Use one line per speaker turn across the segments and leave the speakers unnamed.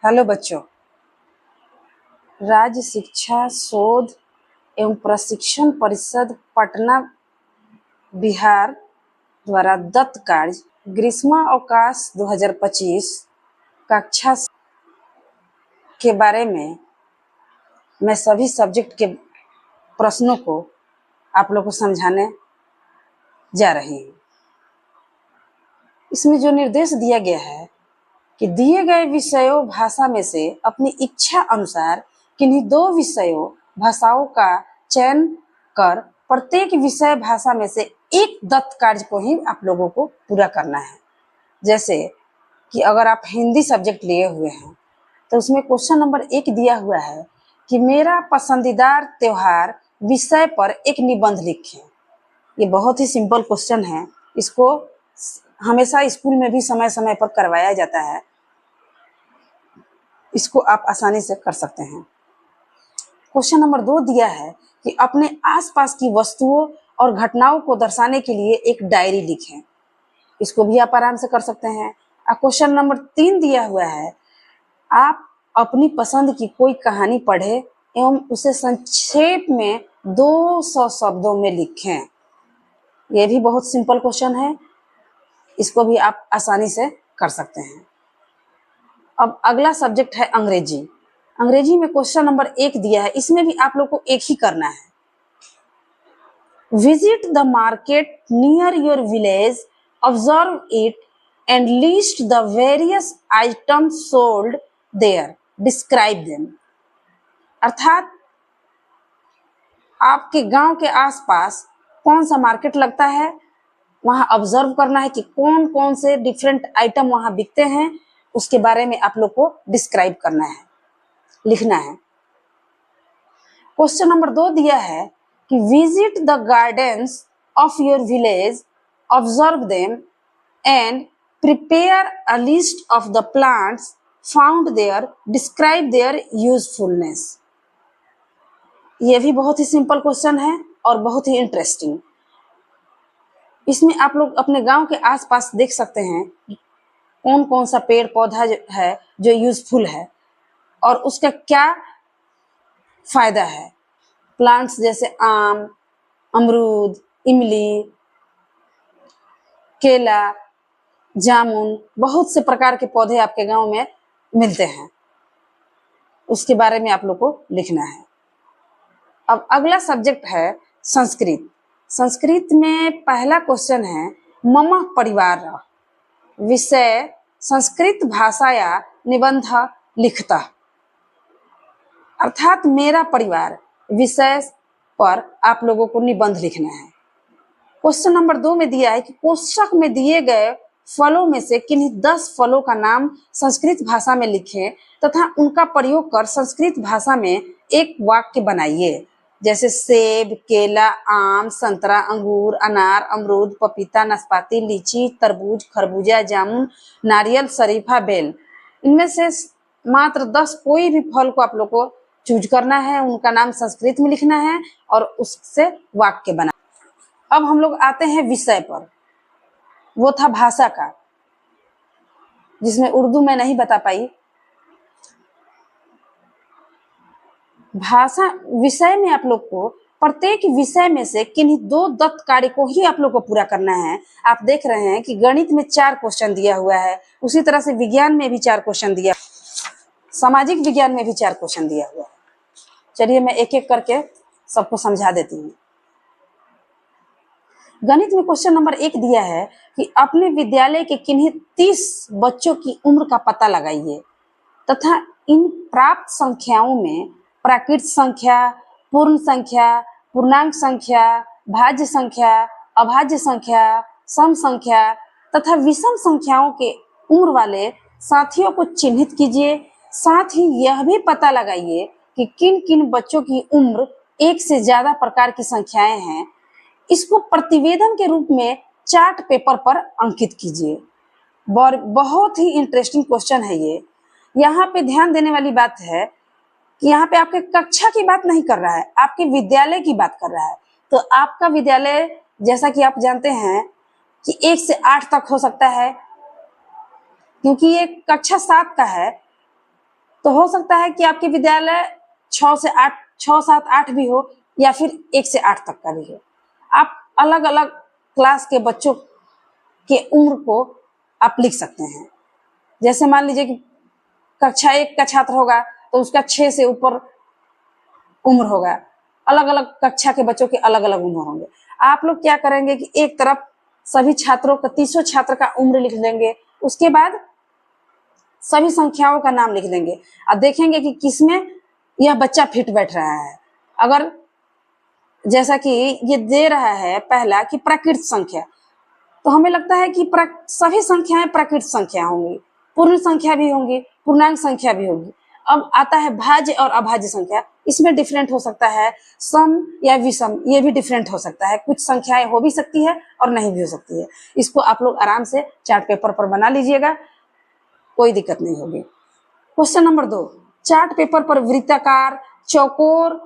Hello बच्चों, राज्य शिक्षा शोध एवं प्रशिक्षण परिषद पटना बिहार द्वारा दत्त कार्य ग्रीष्मावकाश 2025 कक्षा के बारे में मैं सभी सब्जेक्ट के प्रश्नों को आप लोग को समझाने जा रही हूँ। इसमें जो निर्देश दिया गया है कि दिए गए विषयों भाषा में से अपनी इच्छा अनुसार किन्हीं 2 विषयों भाषाओं का चयन कर प्रत्येक विषय भाषा में से एक दत्त कार्य को ही आप लोगों को पूरा करना है। जैसे कि अगर आप हिंदी सब्जेक्ट लिए हुए हैं तो उसमें क्वेश्चन नंबर 1 दिया हुआ है कि मेरा पसंदीदा त्योहार विषय पर एक निबंध लिखें। ये बहुत ही सिंपल क्वेश्चन है, इसको हमेशा स्कूल में भी समय समय पर करवाया जाता है। इसको आप आसानी से कर सकते हैं। क्वेश्चन नंबर 2 दिया है कि अपने आसपास की वस्तुओं और घटनाओं को दर्शाने के लिए एक डायरी लिखें। इसको भी आप आराम से कर सकते हैं। क्वेश्चन नंबर 3 दिया हुआ है, आप अपनी पसंद की कोई कहानी पढ़ें एवं उसे संक्षेप में 200 शब्दों में लिखें। यह भी बहुत सिंपल क्वेश्चन है, इसको भी आप आसानी से कर सकते हैं। अब अगला सब्जेक्ट है अंग्रेजी। अंग्रेजी में क्वेश्चन नंबर 1 दिया है, इसमें भी आप लोग को एक ही करना है। Visit the market near your village, observe it and list the various items sold there, describe them. अर्थात आपके गांव के आसपास कौन सा मार्केट लगता है, वहां ऑब्जर्व करना है कि कौन कौन से डिफरेंट आइटम वहां बिकते हैं, उसके बारे में आप लोग को डिस्क्राइब करना है, लिखना है। क्वेश्चन नंबर 2 दिया है कि visit the gardens of your village, observe them and prepare a list of the plants found there, describe their usefulness. यह भी बहुत ही सिंपल क्वेश्चन है और बहुत ही इंटरेस्टिंग। इसमें आप लोग अपने गांव के आसपास देख सकते हैं कौन कौन सा पेड़ पौधा है जो यूजफुल है और उसका क्या फायदा है। प्लांट्स जैसे आम, अमरूद, इमली, केला, जामुन, बहुत से प्रकार के पौधे आपके गांव में मिलते हैं, उसके बारे में आप लोग को लिखना है। अब अगला सब्जेक्ट है संस्कृत। संस्कृत में पहला क्वेश्चन है मम परिवार, विषय संस्कृत भाषा या निबंध लिखता। अर्थात मेरा परिवार विषय पर आप लोगों को निबंध लिखना है। क्वेश्चन नंबर 2 में दिया है कि कोष्ठक में दिए गए फलों में से किन्हीं 10 फलों का नाम संस्कृत भाषा में लिखें तथा उनका प्रयोग कर संस्कृत भाषा में एक वाक्य बनाइए। जैसे सेब, केला, आम, संतरा, अंगूर, अनार, अमरूद, पपीता, नाशपाती, लीची, तरबूज, खरबूजा, जामुन, नारियल, शरीफा, बेल। इनमें से मात्र 10 कोई भी फल को आप लोग को चूज करना है, उनका नाम संस्कृत में लिखना है और उससे वाक्य बना। अब हम लोग आते हैं विषय पर, वो था भाषा का, जिसमें उर्दू में नहीं बता पाई। भाषा विषय में आप लोग को प्रत्येक विषय में से किन्हीं 2 दत्त कार्य को ही आप लोग को पूरा करना है। आप देख रहे हैं कि गणित में 4 क्वेश्चन दिया हुआ है, उसी तरह से विज्ञान में भी 4 क्वेश्चन दिया, सामाजिक विज्ञान में भी 4 क्वेश्चन दिया हुआ है। चलिए मैं एक एक करके सबको समझा देती हूँ। गणित में क्वेश्चन नंबर 1 दिया है कि अपने विद्यालय के किन्हीं 30 बच्चों की उम्र का पता लगाइए तथा इन प्राप्त संख्याओं में प्राकृत संख्या, पूर्ण संख्या, पूर्णांक संख्या, भाज्य संख्या, अभाज्य संख्या, सम संख्या तथा विषम संख्याओं के उम्र वाले साथियों को चिन्हित कीजिए। साथ ही यह भी पता लगाइए कि किन किन बच्चों की उम्र 1 से ज्यादा प्रकार की संख्याएं हैं। इसको प्रतिवेदन के रूप में चार्ट पेपर पर अंकित कीजिए। बहुत ही इंटरेस्टिंग क्वेश्चन है ये। यहाँ पे ध्यान देने वाली बात है कि यहाँ पे आपके कक्षा की बात नहीं कर रहा है, आपके विद्यालय की बात कर रहा है। तो आपका विद्यालय जैसा कि आप जानते हैं कि 1 से 8 तक हो सकता है, क्योंकि ये कक्षा 7 का है तो हो सकता है कि आपके विद्यालय 6 7 8 भी हो, या फिर 1 से 8 तक का भी हो। आप अलग अलग क्लास के बच्चों के उम्र को आप लिख सकते हैं। जैसे मान लीजिए कि कक्षा 1 का छात्र होगा तो उसका 6 से ऊपर उम्र होगा, अलग अलग कक्षा के बच्चों के अलग अलग उम्र होंगे। आप लोग क्या करेंगे कि एक तरफ सभी छात्रों का 300 छात्र का उम्र लिख लेंगे, उसके बाद सभी संख्याओं का नाम लिख देंगे और देखेंगे कि किसमें यह बच्चा फिट बैठ रहा है। अगर जैसा कि ये दे रहा है पहला कि प्राकृत संख्या, तो हमें लगता है कि सभी संख्याएं प्राकृत संख्या होंगी, पूर्ण संख्या भी होंगी, पूर्णांक संख्या भी होगी। अब आता है भाज्य और अभाज्य संख्या, इसमें डिफरेंट हो सकता है, सम या विषम, ये भी डिफरेंट हो सकता है। कुछ संख्याएं हो भी सकती है और नहीं भी हो सकती है। इसको आप लोग आराम से चार्ट पेपर पर बना लीजिएगा, कोई दिक्कत नहीं होगी। क्वेश्चन नंबर 2, चार्ट पेपर पर वृत्ताकार चौकोर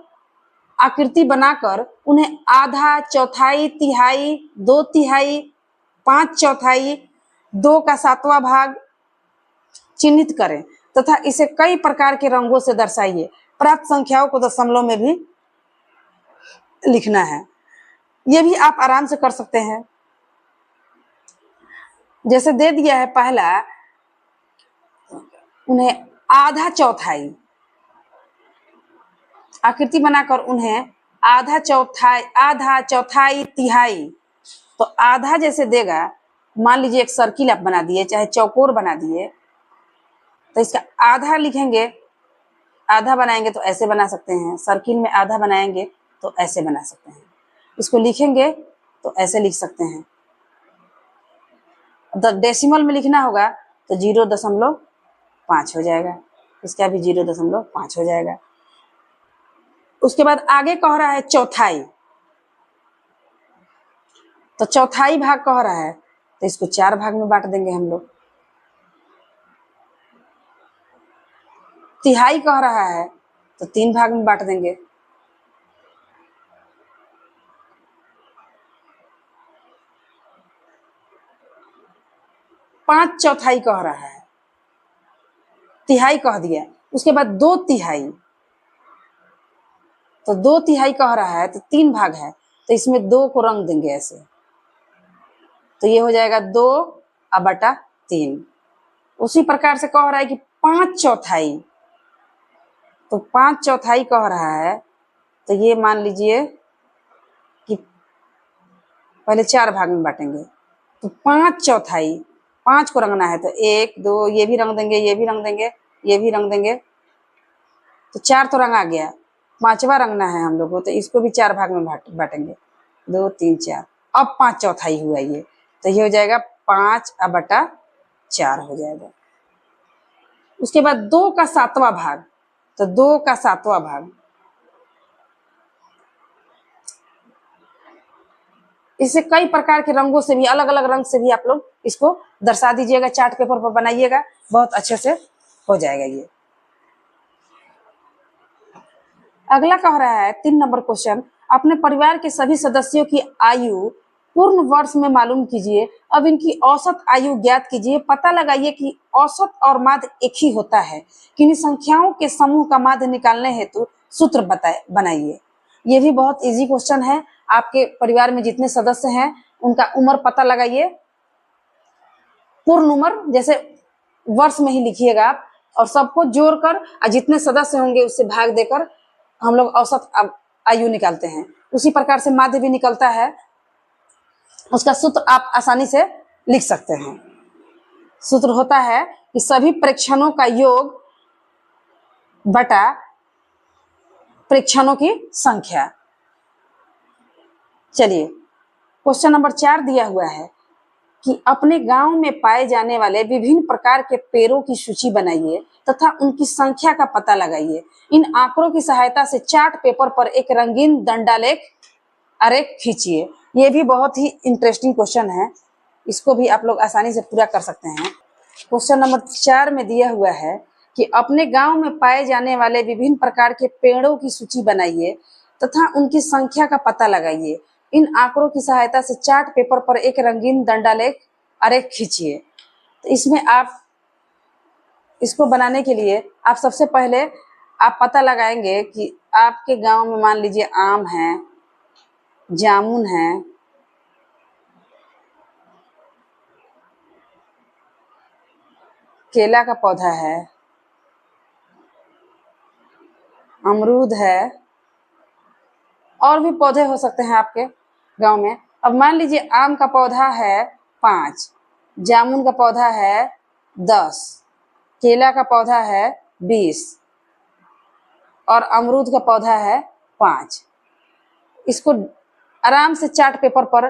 आकृति बनाकर उन्हें आधा, चौथाई, तिहाई, 2/3, 5/4, 2 का 7वां भाग चिन्हित करें तथा इसे कई प्रकार के रंगों से दर्शाइए। प्राप्त संख्याओं को दशमलव में भी लिखना है। ये भी आप आराम से कर सकते हैं। जैसे दे दिया है पहला, उन्हें आधा चौथाई आकृति बनाकर उन्हें आधा, चौथाई, तिहाई। तो आधा जैसे देगा, मान लीजिए एक सर्किल आप बना दिए, चाहे चौकोर बना दिए, तो इसका आधा लिखेंगे, आधा बनाएंगे तो ऐसे बना सकते हैं। सर्किल में आधा बनाएंगे तो ऐसे बना सकते हैं। इसको लिखेंगे तो ऐसे लिख सकते हैं। डेसिमल में लिखना होगा तो 0.5 हो जाएगा, इसका भी 0.5 हो जाएगा। उसके बाद आगे कह रहा है चौथाई, तो चौथाई भाग कह रहा है तो इसको 4 भाग में बांट देंगे हम लोग। तिहाई कह रहा है तो 3 भाग में बांट देंगे। पांच चौथाई कह रहा है, तिहाई कह दिया। उसके बाद 2/3, तो 2/3 कह रहा है तो 3 भाग है, तो इसमें 2 को रंग देंगे ऐसे, तो ये हो जाएगा 2/3। उसी प्रकार से कह रहा है कि 5/4, तो 5/4 कह रहा है तो ये मान लीजिए कि पहले 4 भाग में बांटेंगे, तो 5/4, 5 को रंगना है तो 1 2, ये भी रंग देंगे, ये भी रंग देंगे, ये भी रंग देंगे, तो 4 तो रंग आ गया। 5वां रंगना है हम लोग को, तो इसको भी 4 भाग में बांटेंगे, 2 3 4। अब 5/4 हुआ ये, तो ये हो जाएगा 5/4 हो जाएगा। उसके बाद 2 का 7वां भाग, तो 2 का 7वां भाग, इसे कई प्रकार के रंगों से भी, अलग अलग रंग से भी आप लोग इसको दर्शा दीजिएगा, चार्ट पेपर पर बनाइएगा, बहुत अच्छे से हो जाएगा ये। अगला कह रहा है 3 नंबर क्वेश्चन, अपने परिवार के सभी सदस्यों की आयु पूर्ण वर्ष में मालूम कीजिए। अब इनकी औसत आयु ज्ञात कीजिए। पता लगाइए कि औसत और माध्य एक ही होता है। किन्हीं संख्याओं के समूह का माध्य निकालने हेतु सूत्र बनाइए। ये भी बहुत इजी क्वेश्चन है। आपके परिवार में जितने सदस्य हैं उनका उम्र पता लगाइए, पूर्ण उम्र जैसे वर्ष में ही लिखिएगा आप, और सबको जोड़कर और जितने सदस्य होंगे उससे भाग देकर हम लोग औसत आयु निकालते हैं। उसी प्रकार से माध्य भी निकलता है, उसका सूत्र आप आसानी से लिख सकते हैं। सूत्र होता है कि सभी प्रेक्षणों का योग बटा प्रेक्षणों की संख्या। चलिए क्वेश्चन नंबर 4 दिया हुआ है कि अपने गांव में पाए जाने वाले विभिन्न प्रकार के पेड़ों की सूची बनाइए तथा उनकी संख्या का पता लगाइए। इन आंकड़ों की सहायता से चार्ट पेपर पर एक रंगीन दंडालेख आरेख खींचिए। ये भी बहुत ही इंटरेस्टिंग क्वेश्चन है, इसको भी आप लोग आसानी से पूरा कर सकते हैं। क्वेश्चन नंबर 4 में दिया हुआ है कि अपने गांव में पाए जाने वाले विभिन्न प्रकार के पेड़ों की सूची बनाइए तथा उनकी संख्या का पता लगाइए। इन आंकड़ों की सहायता से चार्ट पेपर पर एक रंगीन दंडालेख आरेख खींचिए। तो इसमें आप इसको बनाने के लिए आप सबसे पहले आप पता लगाएंगे कि आपके गांव में मान लीजिए आम है, जामुन है, केला का पौधा है, अमरूद है, और भी पौधे हो सकते हैं आपके गांव में। अब मान लीजिए आम का पौधा है 5, जामुन का पौधा है 10, केला का पौधा है 20 और अमरूद का पौधा है 5। इसको आराम से चार्ट पेपर पर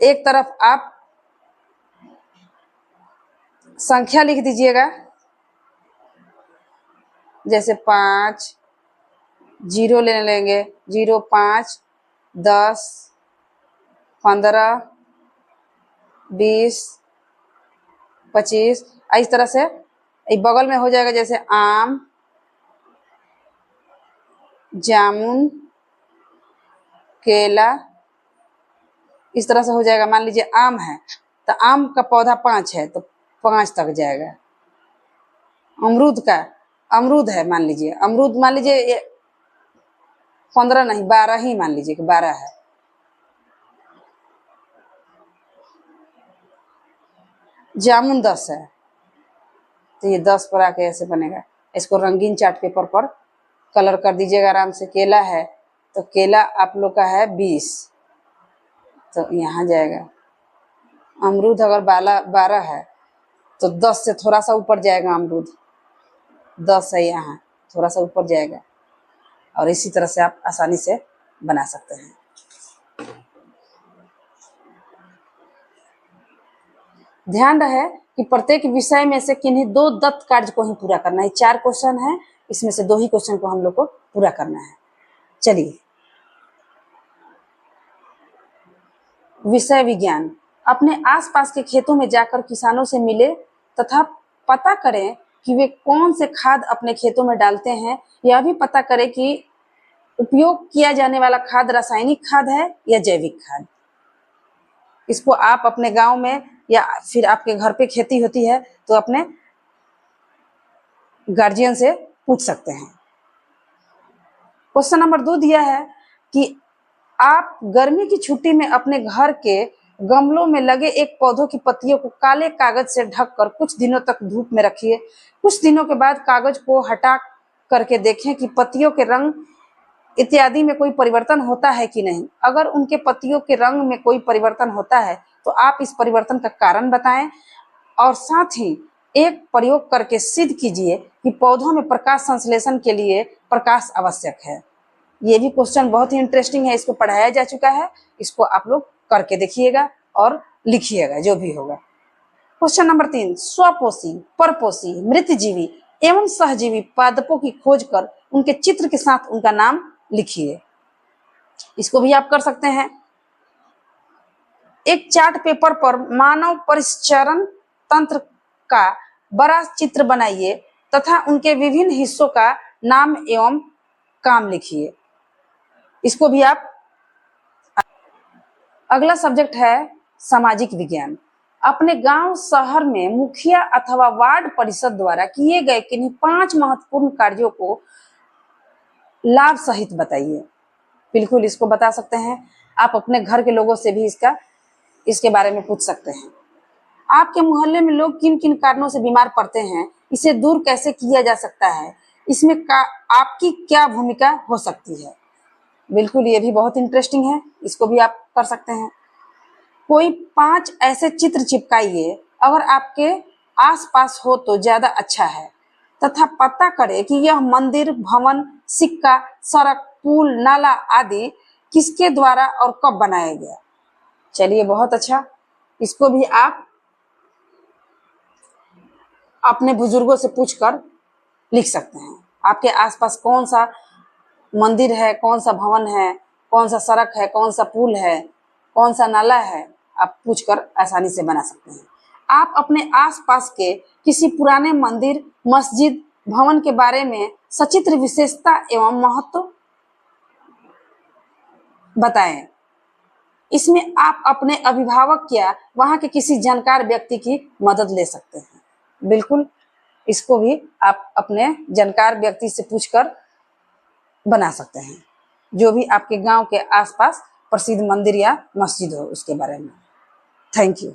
एक तरफ आप संख्या लिख दीजिएगा, जैसे 5, जीरो ले लेंगे, 0, 5, 10, 15, 20, 25, इस तरह से बगल में हो जाएगा, जैसे आम, जामुन, केला, इस तरह से हो जाएगा। मान लीजिए आम है तो आम का पौधा 5 है तो 5 तक जाएगा। अमरूद है, मान लीजिए अमरूद, मान लीजिए 15 नहीं 12 ही मान लीजिए कि 12 है। जामुन 10 है तो ये 10 पर आके ऐसे बनेगा। इसको रंगीन चार्ट पेपर पर कलर कर दीजिएगा आराम से। केला है तो केला आप लोग का है 20 तो यहाँ जाएगा। अमरूद अगर 12 है तो 10 से थोड़ा सा ऊपर जाएगा। अमरूद 10 है, यहाँ थोड़ा सा ऊपर जाएगा। और इसी तरह से आप आसानी से बना सकते हैं। ध्यान रहे कि प्रत्येक विषय में से किन्हीं 2 दत्त कार्य को ही पूरा करना है। 4 क्वेश्चन है, इसमें से 2 ही क्वेश्चन को हम लोग को पूरा करना है। चलिए, विषय विज्ञान। अपने आसपास के खेतों में जाकर किसानों से मिले तथा पता करें कि वे कौन से खाद अपने खेतों में डालते हैं। यह भी पता करें कि उपयोग किया जाने वाला खाद रासायनिक खाद है या जैविक खाद। इसको आप अपने गांव में या फिर आपके घर पे खेती होती है तो अपने गार्जियन से पूछ सकते हैं। क्वेश्चन नंबर 2 दिया है कि आप गर्मी की छुट्टी में अपने घर के गमलों में लगे एक पौधों की पत्तियों को काले कागज से ढककर कुछ दिनों तक धूप में रखिए। कुछ दिनों के बाद कागज को हटा करके देखें कि पत्तियों के रंग इत्यादि में कोई परिवर्तन होता है कि नहीं। अगर उनके पत्तियों के रंग में कोई परिवर्तन होता है तो आप इस परिवर्तन का कारण बताएं और साथ ही एक प्रयोग करके सिद्ध कीजिए कि पौधों में प्रकाश संश्लेषण के लिए प्रकाश आवश्यक है। ये भी क्वेश्चन बहुत ही इंटरेस्टिंग है, इसको पढ़ाया जा चुका है। इसको आप लोग करके देखिएगा और लिखिएगा जो भी होगा। क्वेश्चन नंबर 3, स्वपोषी, परपोषी, मृतजीवी एवं सहजीवी पादपों की खोज कर उनके चित्र के साथ उनका नाम लिखिए। इसको भी आप कर सकते हैं। एक चार्ट पेपर पर मानव परिसंचरण तंत्र का बड़ा चित्र बनाइए तथा उनके विभिन्न हिस्सों का नाम एवं काम लिखिए। इसको भी आप। अगला सब्जेक्ट है सामाजिक विज्ञान। अपने गांव शहर में मुखिया अथवा वार्ड परिषद द्वारा किए गए किन्हीं 5 महत्वपूर्ण कार्यों को लाभ सहित बताइए। बिल्कुल इसको बता सकते हैं। आप अपने घर के लोगों से भी इसके बारे में पूछ सकते हैं। आपके मोहल्ले में लोग किन किन कारणों से बीमार पड़ते हैं, इसे दूर कैसे किया जा सकता है, इसमें आपकी क्या भूमिका हो सकती है। बिल्कुल ये भी बहुत इंटरेस्टिंग है, इसको भी आप कर सकते हैं। कोई 5 ऐसे चित्र चिपकाइए अगर आपके आसपास हो तो ज्यादा अच्छा है तथा पता करें कि यह मंदिर, भवन, सिक्का, सड़क, पुल, नाला आदि किसके द्वारा और कब बनाया गया। चलिए बहुत अच्छा, इसको भी आप अपने बुजुर्गों से पूछकर लिख सकते हैं। आपके आसपास कौन सा मंदिर है, कौन सा भवन है, कौन सा सड़क है, कौन सा पुल है, कौन सा नाला है, आप पूछकर आसानी से बना सकते हैं। आप अपने आसपास के किसी पुराने मंदिर, मस्जिद, भवन के बारे में सचित्र विशेषता एवं महत्व बताएं। इसमें आप अपने अभिभावक या वहां के किसी जानकार व्यक्ति की मदद ले सकते हैं। बिल्कुल इसको भी आप अपने जानकार व्यक्ति से पूछकर बना सकते हैं, जो भी आपके गांव के आसपास प्रसिद्ध मंदिर या मस्जिद हो उसके बारे में। Thank you.